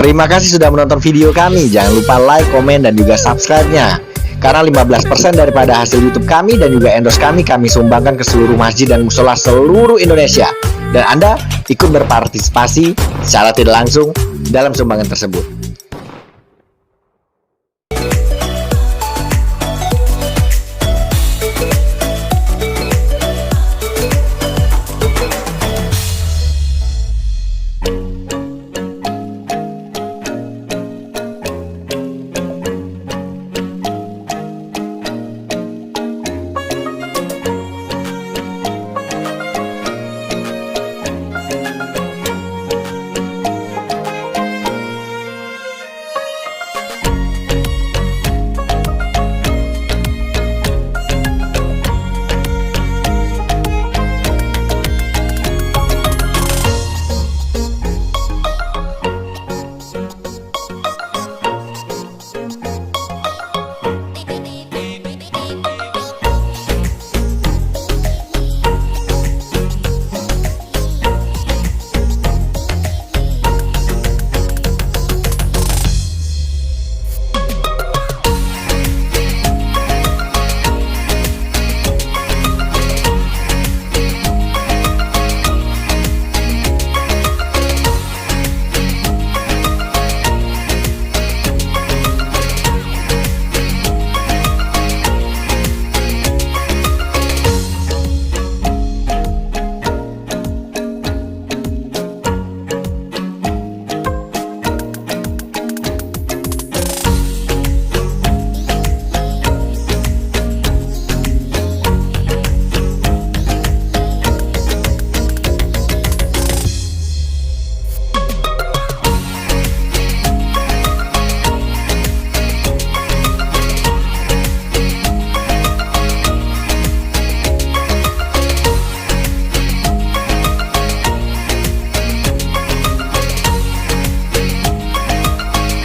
Terima kasih sudah menonton video kami. Jangan lupa like, komen, dan juga subscribe-nya. Karena 15% daripada hasil YouTube kami dan juga endorse kami sumbangkan ke seluruh masjid dan musola seluruh Indonesia. Dan Anda ikut berpartisipasi secara tidak langsung dalam sumbangan tersebut.